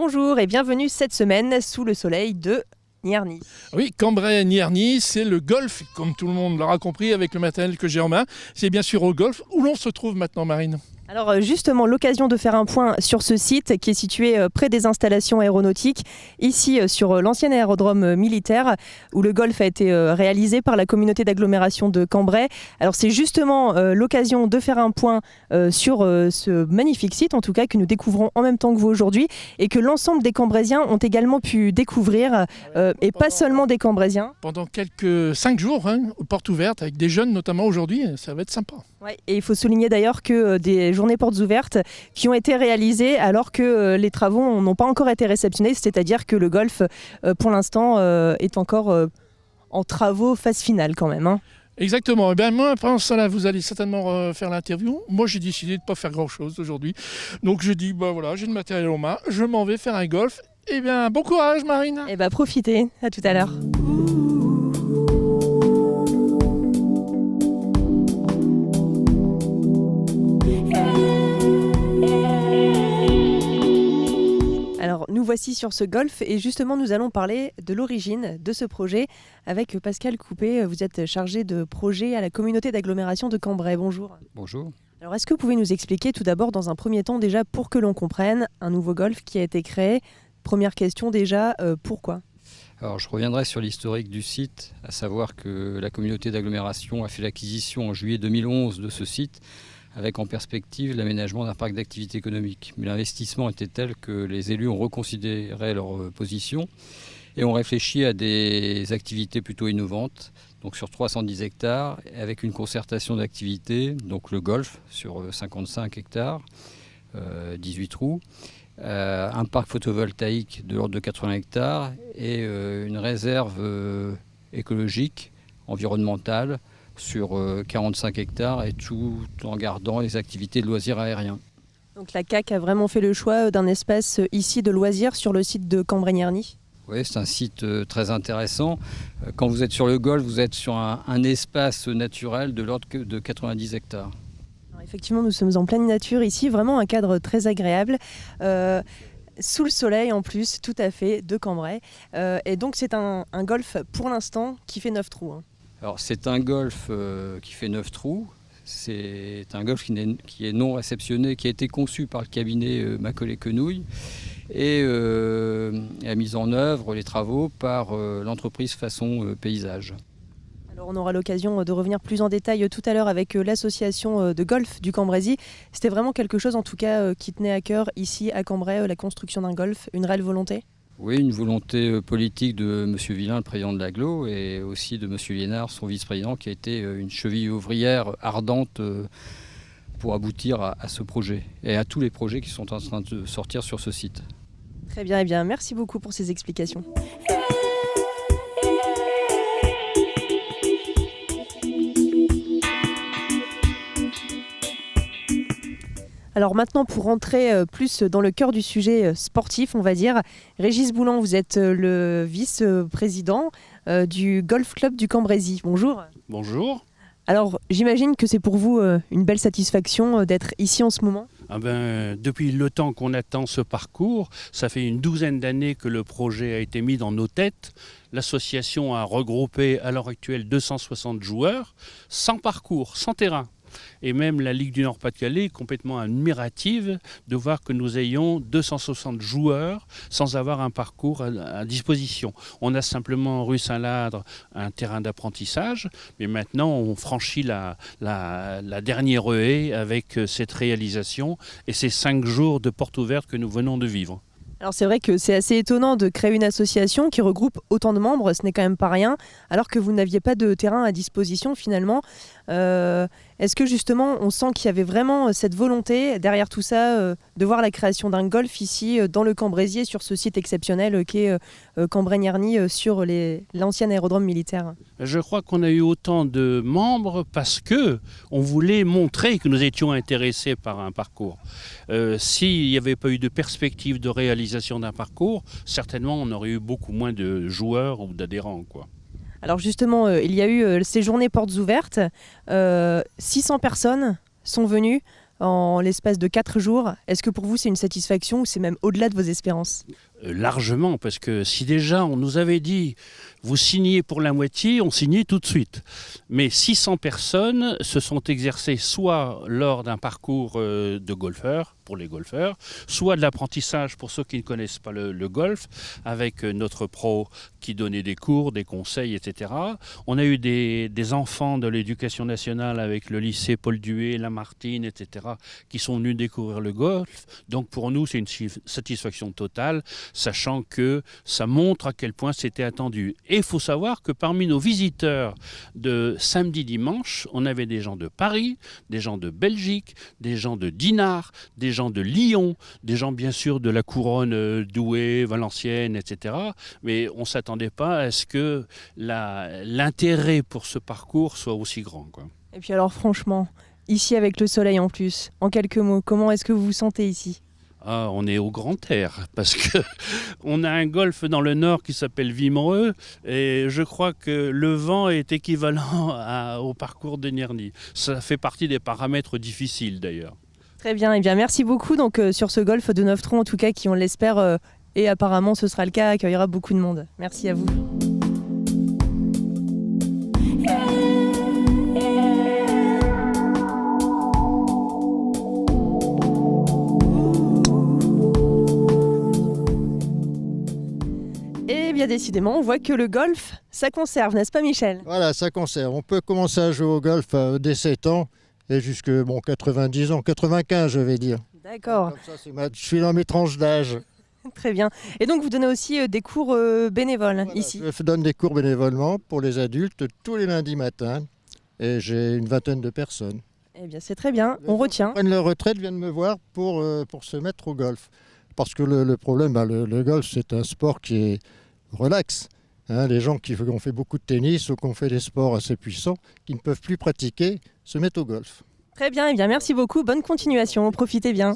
Bonjour et bienvenue cette semaine sous le soleil de Nierny. Oui, Cambrai-Nierny, c'est le golf, comme tout le monde l'aura compris avec le matériel que j'ai en main. C'est bien sûr au golf où l'on se trouve maintenant, Marine. Alors justement, l'occasion de faire un point sur ce site qui est situé près des installations aéronautiques, ici sur l'ancien aérodrome militaire où le golf a été réalisé par la communauté d'agglomération de Cambrai. Alors c'est justement l'occasion de faire un point sur ce magnifique site, en tout cas que nous découvrons en même temps que vous aujourd'hui et que l'ensemble des Cambraisiens ont également pu découvrir et pas seulement des Cambraisiens. Pendant quelques 5 jours, portes ouvertes avec des jeunes notamment aujourd'hui, ça va être sympa. Ouais, et il faut souligner d'ailleurs que des journées portes ouvertes qui ont été réalisées alors que les travaux n'ont pas encore été réceptionnés, c'est-à-dire que le golf pour l'instant est encore en travaux phase finale quand même. Exactement. Et bien moi, pendant ça, vous allez certainement faire l'interview. Moi, j'ai décidé de ne pas faire grand-chose aujourd'hui. Donc je dis, voilà, j'ai le matériel en main, je m'en vais faire un golf. Eh bien, bon courage, Marine. Et profitez, à tout à l'heure. Alors nous voici sur ce golf et justement nous allons parler de l'origine de ce projet avec Pascal Coupé. Vous êtes chargé de projet à la communauté d'agglomération de Cambrai. Bonjour. Bonjour. Alors est-ce que vous pouvez nous expliquer tout d'abord dans un premier temps déjà pour que l'on comprenne un nouveau golf qui a été créé? Première question déjà, pourquoi? Alors je reviendrai sur l'historique du site, à savoir que la communauté d'agglomération a fait l'acquisition en juillet 2011 de ce site avec en perspective l'aménagement d'un parc d'activités économiques. Mais l'investissement était tel que les élus ont reconsidéré leur position et ont réfléchi à des activités plutôt innovantes, donc sur 310 hectares, avec une concertation d'activités, donc le golf sur 55 hectares, 18 trous, un parc photovoltaïque de l'ordre de 80 hectares et une réserve écologique, environnementale, sur 45 hectares et tout en gardant les activités de loisirs aériens. Donc la CAC a vraiment fait le choix d'un espace ici de loisirs sur le site de Cambrai-Nierny. Oui, c'est un site très intéressant. Quand vous êtes sur le golf, vous êtes sur un espace naturel de l'ordre de 90 hectares. Alors effectivement, nous sommes en pleine nature ici, vraiment un cadre très agréable. Sous le soleil en plus, tout à fait, de Cambrai. Et donc c'est un golf pour l'instant qui fait 9 trous. Alors c'est un golf qui fait 9 trous. C'est un golf qui est non réceptionné, qui a été conçu par le cabinet Macaulay-Quenouille et a mis en œuvre les travaux par l'entreprise Façon Paysage. Alors on aura l'occasion de revenir plus en détail tout à l'heure avec l'association de golf du Cambrésis. C'était vraiment quelque chose en tout cas qui tenait à cœur ici à Cambrai, la construction d'un golf, une réelle volonté? Oui, une volonté politique de M. Villain, le président de l'Agglo, et aussi de M. Liénard, son vice-président, qui a été une cheville ouvrière ardente pour aboutir à ce projet et à tous les projets qui sont en train de sortir sur ce site. Très bien, eh bien merci beaucoup pour ces explications. Alors maintenant, pour rentrer plus dans le cœur du sujet sportif, on va dire, Régis Boulan, vous êtes le vice-président du Golf Club du Cambrésis. Bonjour. Bonjour. Alors, j'imagine que c'est pour vous une belle satisfaction d'être ici en ce moment. Depuis le temps qu'on attend ce parcours, ça fait une douzaine d'années que le projet a été mis dans nos têtes. L'association a regroupé à l'heure actuelle 260 joueurs, sans parcours, sans terrain. Et même la Ligue du Nord-Pas-de-Calais est complètement admirative de voir que nous ayons 260 joueurs sans avoir un parcours à disposition. On a simplement rue Saint-Ladre un terrain d'apprentissage, mais maintenant on franchit la dernière haie avec cette réalisation et ces 5 jours de porte ouverte que nous venons de vivre. Alors c'est vrai que c'est assez étonnant de créer une association qui regroupe autant de membres, ce n'est quand même pas rien, alors que vous n'aviez pas de terrain à disposition finalement. Est-ce que justement on sent qu'il y avait vraiment cette volonté derrière tout ça de voir la création d'un golf ici dans le Cambrésis sur ce site exceptionnel qu'est Cambrai-Nierny sur l'ancien aérodrome militaire? Je crois qu'on a eu autant de membres parce que on voulait montrer que nous étions intéressés par un parcours. S'il n'y avait pas eu de perspective de réalisation d'un parcours, certainement on aurait eu beaucoup moins de joueurs ou d'adhérents, quoi. Alors justement, il y a eu ces journées portes ouvertes, 600 personnes sont venues. en l'espace de 4 jours. Est-ce que pour vous c'est une satisfaction ou c'est même au-delà de vos espérances ? Largement, parce que si déjà on nous avait dit vous signez pour la moitié, on signait tout de suite. Mais 600 personnes se sont exercées soit lors d'un parcours de golfeurs, pour les golfeurs, soit de l'apprentissage pour ceux qui ne connaissent pas le golf, avec notre pro qui donnait des cours, des conseils, etc. On a eu des enfants de l'éducation nationale avec le lycée Paul Dué, Lamartine, etc., qui sont venus découvrir le golf. Donc pour nous, c'est une satisfaction totale, sachant que ça montre à quel point c'était attendu. Et il faut savoir que parmi nos visiteurs de samedi-dimanche, on avait des gens de Paris, des gens de Belgique, des gens de Dinard, des gens de Lyon, des gens bien sûr de la couronne Douai, Valenciennes, etc. Mais on ne s'attendait pas à ce que l'intérêt pour ce parcours soit aussi grand, quoi. Et puis alors franchement, ici avec le soleil en plus, en quelques mots, comment est-ce que vous vous sentez ici ? Ah, on est au grand air, parce qu'on a un golfe dans le nord qui s'appelle Wimereux, et je crois que le vent est équivalent au parcours de Nierny. Ça fait partie des paramètres difficiles d'ailleurs. Très bien, et bien merci beaucoup donc, sur ce golfe de Neuf-Troncs, en tout cas qui on l'espère, et apparemment ce sera le cas, accueillera beaucoup de monde. Merci à vous. Et bien décidément, on voit que le golf, ça conserve, n'est-ce pas Michel ? Voilà, ça conserve. On peut commencer à jouer au golf dès 7 ans et jusque 90 ans, 95 je vais dire. D'accord, Comme ça, je suis dans mes tranches d'âge. très bien. Et donc vous donnez aussi des cours bénévoles Voilà, ici ? je donne des cours bénévolement pour les adultes tous les lundis matins et j'ai une vingtaine de personnes. Eh bien c'est très bien, on retient. Ils prennent leur retraite, viennent me voir pour se mettre au golf. Parce que le problème, le golf c'est un sport qui est relax. Hein, les gens qui ont fait beaucoup de tennis ou qui ont fait des sports assez puissants, qui ne peuvent plus pratiquer, se mettent au golf. Très bien, et bien merci beaucoup, bonne continuation, profitez bien.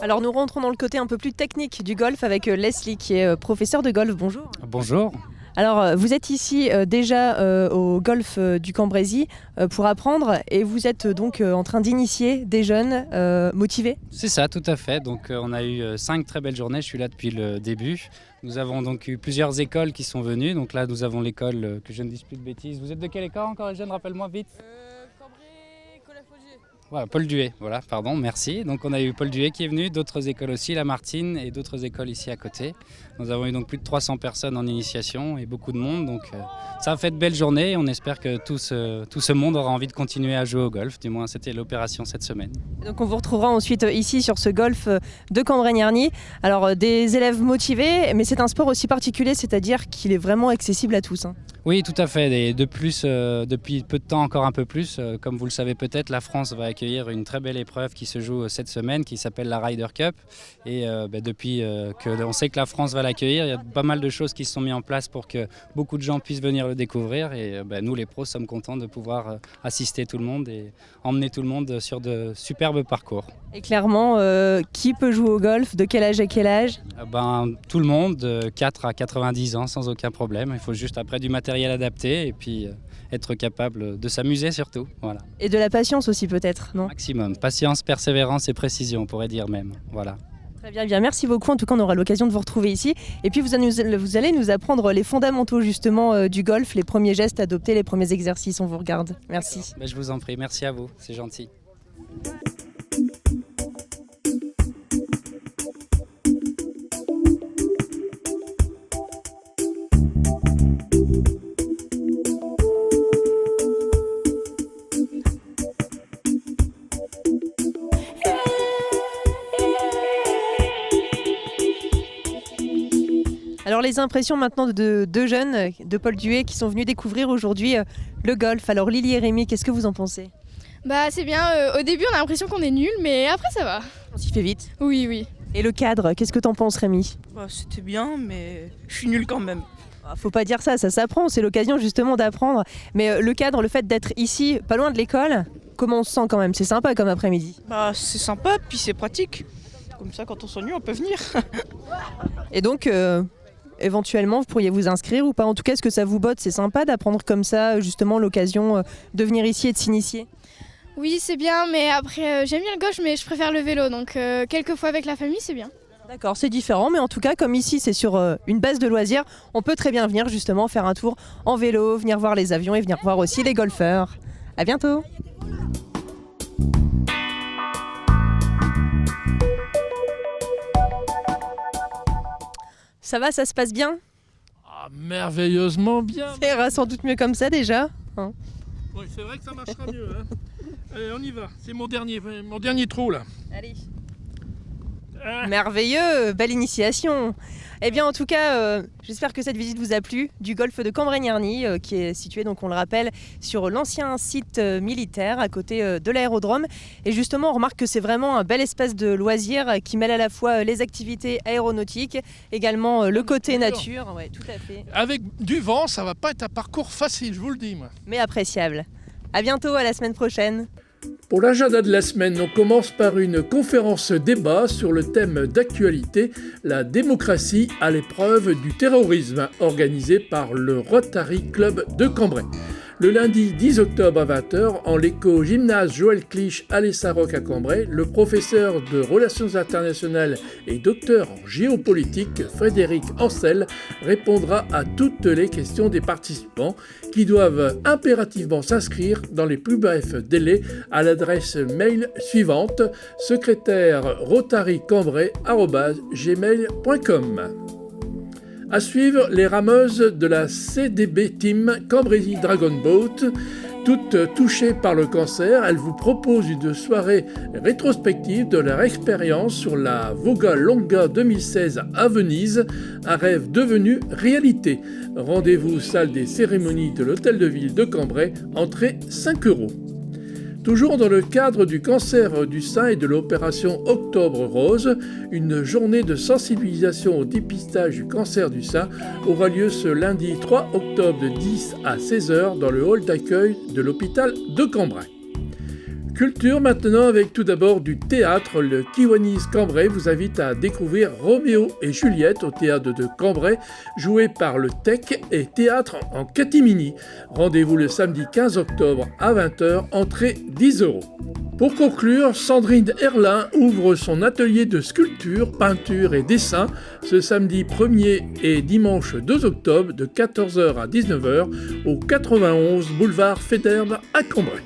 Alors nous rentrons dans le côté un peu plus technique du golf avec Leslie qui est professeur de golf. Bonjour. Bonjour. Alors vous êtes ici déjà au golf du Cambrésis pour apprendre et vous êtes donc en train d'initier des jeunes motivés. C'est ça, tout à fait. Donc on a eu 5 très belles journées, je suis là depuis le début. Nous avons donc eu plusieurs écoles qui sont venues. Donc là nous avons l'école, que je ne dise plus de bêtises. Vous êtes de quelle école encore les jeunes, rappelle-moi vite. Voilà, Paul Dué, voilà, pardon, merci. Donc on a eu Paul Dué qui est venu, d'autres écoles aussi, Lamartine et d'autres écoles ici à côté. Nous avons eu donc plus de 300 personnes en initiation et beaucoup de monde. Donc ça a fait de belles journées et on espère que tout ce monde aura envie de continuer à jouer au golf. Du moins c'était l'opération cette semaine. Donc on vous retrouvera ensuite ici sur ce golf de Cambrai-Nierny. Alors des élèves motivés, mais c'est un sport aussi particulier, c'est-à-dire qu'il est vraiment accessible à tous. Hein. Oui, tout à fait. Et de plus, depuis peu de temps, encore un peu plus, comme vous le savez peut-être, la France va accueillir une très belle épreuve qui se joue cette semaine, qui s'appelle la Ryder Cup. Et depuis qu'on sait que la France va l'accueillir, il y a pas mal de choses qui se sont mises en place pour que beaucoup de gens puissent venir le découvrir. Et nous, les pros, sommes contents de pouvoir assister tout le monde et emmener tout le monde sur de superbes parcours. Et clairement, qui peut jouer au golf ? De quel âge à quel âge ? Tout le monde, de 4 à 90 ans, sans aucun problème. Il faut juste après du matériel adapté et puis être capable de s'amuser surtout. Voilà. Et de la patience aussi peut-être, non ? Maximum. Patience, persévérance et précision, on pourrait dire même. Voilà. Très bien, bien, merci beaucoup. En tout cas, on aura l'occasion de vous retrouver ici. Et puis, vous allez nous apprendre les fondamentaux justement du golf, les premiers gestes adoptés, les premiers exercices. On vous regarde. Merci. Je vous en prie, merci à vous, c'est gentil. Alors les impressions maintenant de deux jeunes, de Paul Dué, qui sont venus découvrir aujourd'hui le golf. Alors Lily et Rémi, qu'est-ce que vous en pensez ? C'est bien, au début on a l'impression qu'on est nuls, mais après ça va. On s'y fait vite. Oui. Et le cadre, qu'est-ce que t'en penses Rémi ? C'était bien, mais je suis nulle quand même. Faut pas dire ça, ça s'apprend, c'est l'occasion justement d'apprendre. Mais le cadre, le fait d'être ici, pas loin de l'école, comment on se sent quand même? C'est sympa comme après-midi. Bah, c'est sympa, puis c'est pratique. Comme ça, quand on s'ennuie, on peut venir. Et donc, éventuellement, vous pourriez vous inscrire ou pas? En tout cas, est-ce que ça vous botte? C'est sympa d'apprendre comme ça, justement, l'occasion de venir ici et de s'initier? Oui, c'est bien, mais après, j'aime bien le golf, mais je préfère le vélo. Donc, quelques fois avec la famille, c'est bien. D'accord, c'est différent, mais en tout cas, comme ici, c'est sur une base de loisirs, on peut très bien venir justement faire un tour en vélo, venir voir les avions et venir voir aussi les golfeurs. À bientôt! Ça va, ça se passe bien? Ah, merveilleusement bien. Ça ira sans doute mieux comme ça déjà. Hein. Oui, c'est vrai que ça marchera mieux. Hein. Allez, on y va. C'est mon dernier trou là. Allez. Merveilleux, belle initiation. Eh bien, en tout cas, j'espère que cette visite vous a plu du golfe de Cambrai-Nierny, qui est situé, donc on le rappelle, sur l'ancien site militaire à côté de l'aérodrome. Et justement, on remarque que c'est vraiment un bel espace de loisirs qui mêle à la fois les activités aéronautiques, également le côté nature. Ouais, tout à fait. Avec du vent, ça va pas être un parcours facile, je vous le dis, moi. Mais appréciable. À bientôt, à la semaine prochaine. Pour l'agenda de la semaine, on commence par une conférence débat sur le thème d'actualité, la démocratie à l'épreuve du terrorisme, organisée par le Rotary Club de Cambrai. Le lundi 10 octobre à 20h, en l'éco-gymnase Joël Clich à l'Essaroc à Cambrai, le professeur de Relations internationales et docteur en géopolitique Frédéric Ancel répondra à toutes les questions des participants qui doivent impérativement s'inscrire dans les plus brefs délais à l'adresse mail suivante secrétaire-rotarycambrai@gmail.com. À suivre, les rameuses de la CDB Team Cambrésis Dragon Boat. Toutes touchées par le cancer, elles vous proposent une soirée rétrospective de leur expérience sur la Voga Longa 2016 à Venise, un rêve devenu réalité. Rendez-vous salle des cérémonies de l'Hôtel de Ville de Cambrai, entrée 5 €. Toujours dans le cadre du cancer du sein et de l'opération Octobre Rose, une journée de sensibilisation au dépistage du cancer du sein aura lieu ce lundi 3 octobre de 10 à 16h dans le hall d'accueil de l'hôpital de Cambrai. Culture maintenant avec tout d'abord du théâtre. Le Kiwanis Cambrai vous invite à découvrir Roméo et Juliette au théâtre de Cambrai, joué par le TEC et théâtre en catimini. Rendez-vous le samedi 15 octobre à 20h, entrée 10 €. Pour conclure, Sandrine Herlin ouvre son atelier de sculpture, peinture et dessin ce samedi 1er et dimanche 2 octobre de 14h à 19h au 91 boulevard Faidherbe à Cambrai.